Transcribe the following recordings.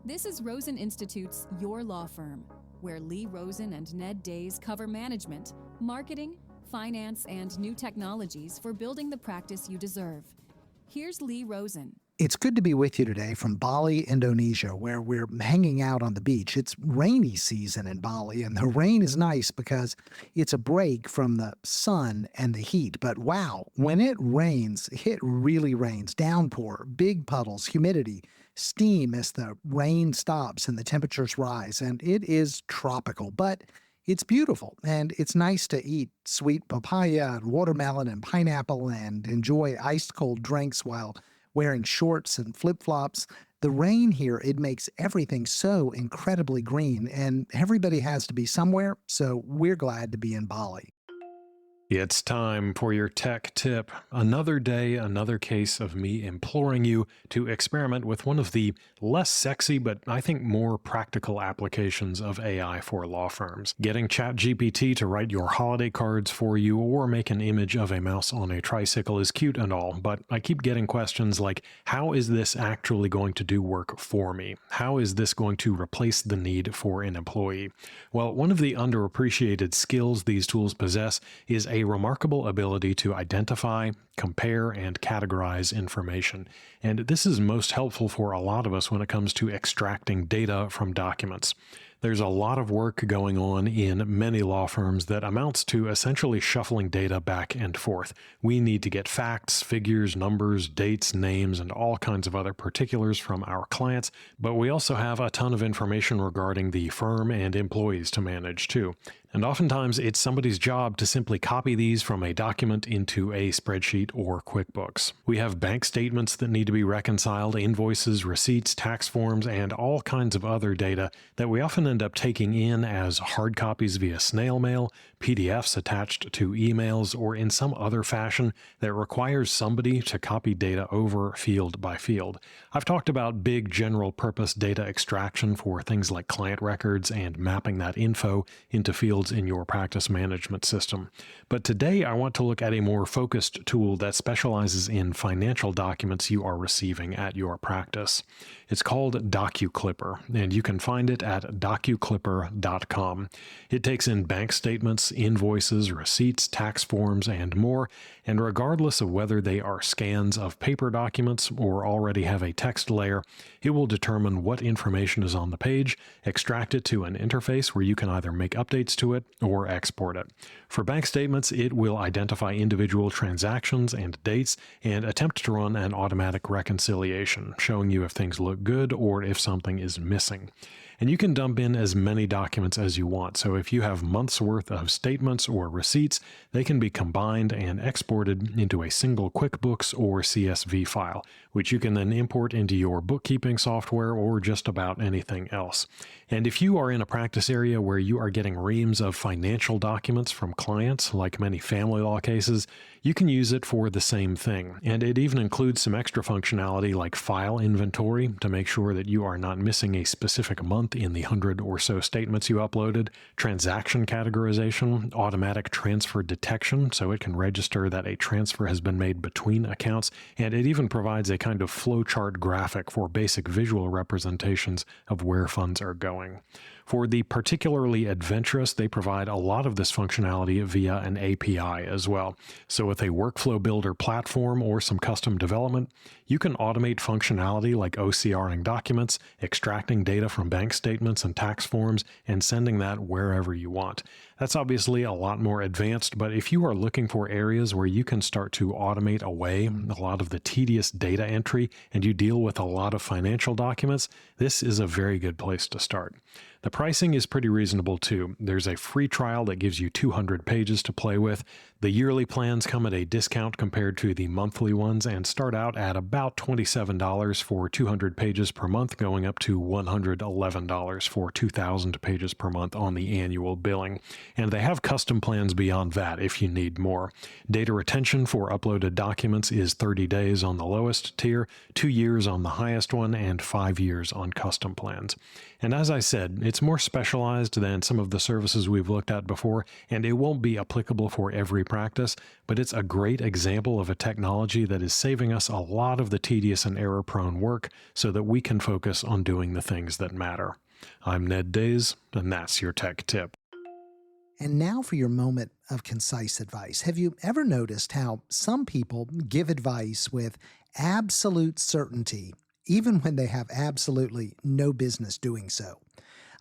This is Rosen Institute's Your Law Firm, where Lee Rosen and Ned Days cover management, marketing, finance, and new technologies for building the practice you deserve. Here's Lee Rosen. It's good to be with you today from Bali, Indonesia, where we're hanging out on the beach. It's rainy season in Bali, and the rain is nice because it's a break from the sun and the heat. But wow, when it rains, it really rains. Downpour, big puddles, humidity, steam as the rain stops and the temperatures rise, and it is tropical. But it's beautiful, and it's nice to eat sweet papaya and watermelon and pineapple and enjoy ice cold drinks while wearing shorts and flip-flops. The rain here, it makes everything so incredibly green, and everybody has to be somewhere, so we're glad to be in Bali. It's time for your tech tip. Another day, another case of me imploring you to experiment with one of the less sexy but I think more practical applications of AI for law firms. Getting ChatGPT to write your holiday cards for you or make an image of a mouse on a tricycle is cute and all, but I keep getting questions like, how is this actually going to do work for me? How is this going to replace the need for an employee? Well, one of the underappreciated skills these tools possess is a remarkable ability to identify, compare, and categorize information. And this is most helpful for a lot of us when it comes to extracting data from documents. There's a lot of work going on in many law firms that amounts to essentially shuffling data back and forth. We need to get facts, figures, numbers, dates, names, and all kinds of other particulars from our clients, but we also have a ton of information regarding the firm and employees to manage too. And oftentimes it's somebody's job to simply copy these from a document into a spreadsheet or QuickBooks. We have bank statements that need to be reconciled, invoices, receipts, tax forms, and all kinds of other data that we often end up taking in as hard copies via snail mail, PDFs attached to emails, or in some other fashion that requires somebody to copy data over field by field. I've talked about big general purpose data extraction for things like client records and mapping that info into fields in your practice management system. But today I want to look at a more focused tool that specializes in financial documents you are receiving at your practice. It's called DocuClipper, and you can find it at docuclipper.com. It takes in bank statements, invoices, receipts, tax forms, and more, and regardless of whether they are scans of paper documents or already have a text layer, it will determine what information is on the page, extract it to an interface where you can either make updates to it or export it. For bank statements, it will identify individual transactions and dates and attempt to run an automatic reconciliation, showing you if things look good or if something is missing. And you can dump in as many documents as you want. So if you have months worth of statements or receipts, they can be combined and exported into a single QuickBooks or CSV file, which you can then import into your bookkeeping software or just about anything else. And if you are in a practice area where you are getting reams of financial documents from clients, like many family law cases, you can use it for the same thing. And it even includes some extra functionality like file inventory to make sure that you are not missing a specific month in the 100 or so statements you uploaded, transaction categorization, automatic transfer detection, so it can register that a transfer has been made between accounts, and it even provides a kind of flowchart graphic for basic visual representations of where funds are going. For the particularly adventurous, they provide a lot of this functionality via an API as well. So with a workflow builder platform or some custom development, you can automate functionality like OCRing documents, extracting data from bank statements and tax forms, and sending that wherever you want. That's obviously a lot more advanced, but if you are looking for areas where you can start to automate away a lot of the tedious data entry and you deal with a lot of financial documents, this is a very good place to start. The pricing is pretty reasonable too. There's a free trial that gives you 200 pages to play with. The yearly plans come at a discount compared to the monthly ones and start out at about $27 for 200 pages per month, going up to $111 for 2,000 pages per month on the annual billing. And they have custom plans beyond that if you need more. Data retention for uploaded documents is 30 days on the lowest tier, 2 years on the highest one, and 5 years on custom plans. And as I said, it's It's more specialized than some of the services we've looked at before, and it won't be applicable for every practice, but it's a great example of a technology that is saving us a lot of the tedious and error-prone work so that we can focus on doing the things that matter. I'm Ned Days, and that's your tech tip. And now for your moment of concise advice. Have you ever noticed how some people give advice with absolute certainty, even when they have absolutely no business doing so?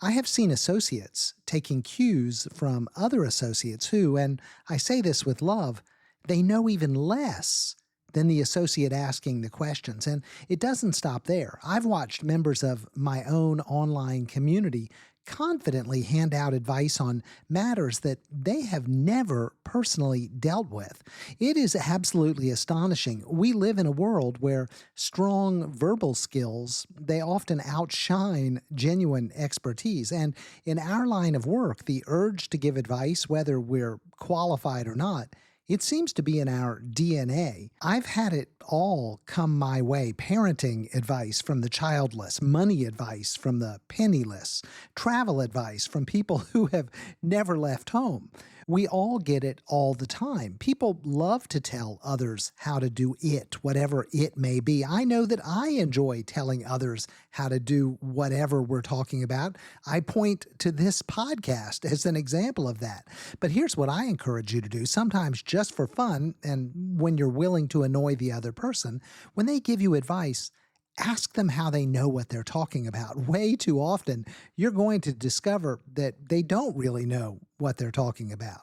I have seen associates taking cues from other associates who, and I say this with love, they know even less than the associate asking the questions. And it doesn't stop there. I've watched members of my own online community confidently hand out advice on matters that they have never personally dealt with. It is absolutely astonishing. We live in a world where strong verbal skills, they often outshine genuine expertise. And in our line of work, the urge to give advice, whether we're qualified or not, it seems to be in our DNA. I've had it all come my way. Parenting advice from the childless, money advice from the penniless, travel advice from people who have never left home. We all get it all the time. People love to tell others how to do it, whatever it may be. I know that I enjoy telling others how to do whatever we're talking about. I point to this podcast as an example of that. But here's what I encourage you to do, sometimes just for fun, and when you're willing to annoy the other person, when they give you advice, ask them how they know what they're talking about. Way too often, you're going to discover that they don't really know what they're talking about.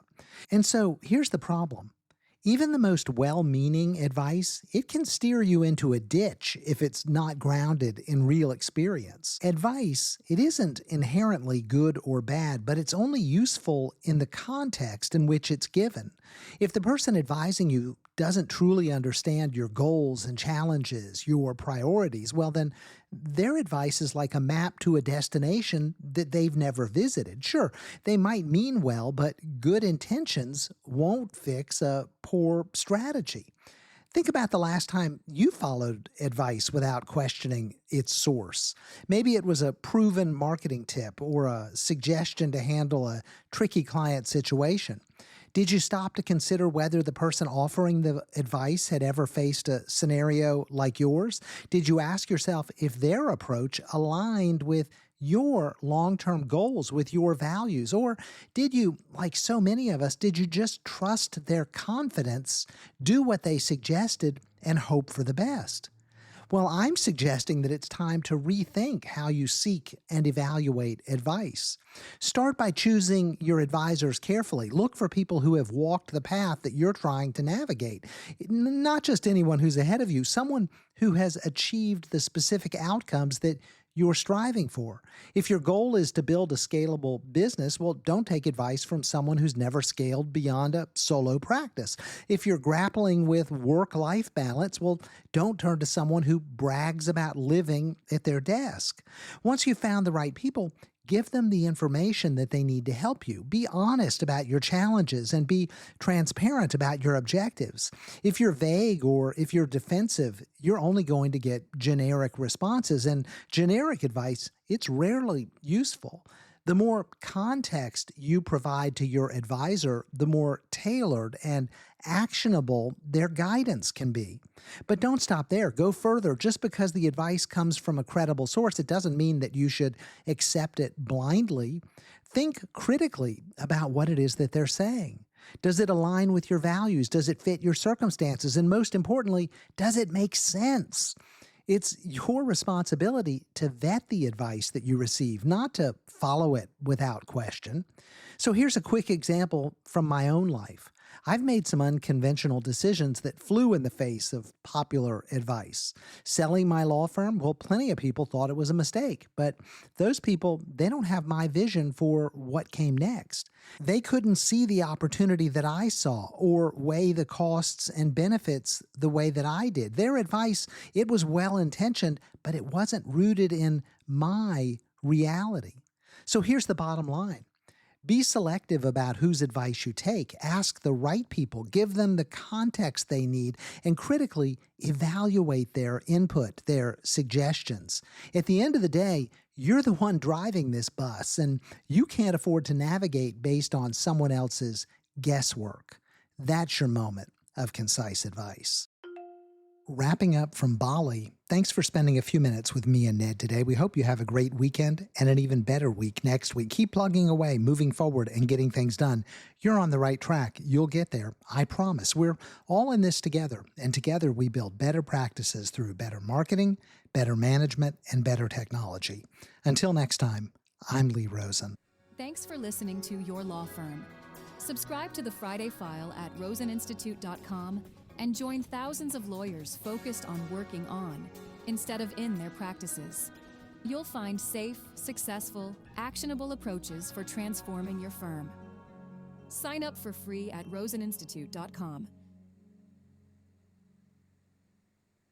And so here's the problem. Even the most well-meaning advice, it can steer you into a ditch if it's not grounded in real experience. Advice, it isn't inherently good or bad, but it's only useful in the context in which it's given. If the person advising you doesn't truly understand your goals and challenges, your priorities, well then their advice is like a map to a destination that they've never visited. Sure, they might mean well, but good intentions won't fix a poor strategy. Think about the last time you followed advice without questioning its source. Maybe it was a proven marketing tip or a suggestion to handle a tricky client situation. Did you stop to consider whether the person offering the advice had ever faced a scenario like yours? Did you ask yourself if their approach aligned with your long-term goals, with your values? Or did you, like so many of us, did you just trust their confidence, do what they suggested, and hope for the best? Well, I'm suggesting that it's time to rethink how you seek and evaluate advice. Start by choosing your advisors carefully. Look for people who have walked the path that you're trying to navigate. Not just anyone who's ahead of you, someone who has achieved the specific outcomes that you're striving for. If your goal is to build a scalable business, well, don't take advice from someone who's never scaled beyond a solo practice. If you're grappling with work-life balance, well, don't turn to someone who brags about living at their desk. Once you've found the right people, give them the information that they need to help you. Be honest about your challenges and be transparent about your objectives. If you're vague or if you're defensive, you're only going to get generic responses, and generic advice, it's rarely useful. The more context you provide to your advisor, the more tailored and actionable their guidance can be. But don't stop there. Go further. Just because the advice comes from a credible source, it doesn't mean that you should accept it blindly. Think critically about what it is that they're saying. Does it align with your values? Does it fit your circumstances? And most importantly, does it make sense? It's your responsibility to vet the advice that you receive, not to follow it without question. So here's a quick example from my own life. I've made some unconventional decisions that flew in the face of popular advice. Selling my law firm, well, plenty of people thought it was a mistake, but those people, they don't have my vision for what came next. They couldn't see the opportunity that I saw or weigh the costs and benefits the way that I did. Their advice, it was well-intentioned, but it wasn't rooted in my reality. So here's the bottom line. Be selective about whose advice you take. Ask the right people, give them the context they need, and critically evaluate their input, their suggestions. At the end of the day, you're the one driving this bus, and you can't afford to navigate based on someone else's guesswork. That's your moment of concise advice. Wrapping up from Bali, thanks for spending a few minutes with me and Ned today. We hope you have a great weekend and an even better week next week. Keep plugging away, moving forward, and getting things done. You're on the right track. You'll get there. I promise. We're all in this together, and together we build better practices through better marketing, better management, and better technology. Until next time, I'm Lee Rosen. Thanks for listening to Your Law Firm. Subscribe to the Friday File at roseninstitute.com and join thousands of lawyers focused on working on, instead of in their practices. You'll find safe, successful, actionable approaches for transforming your firm. Sign up for free at roseninstitute.com.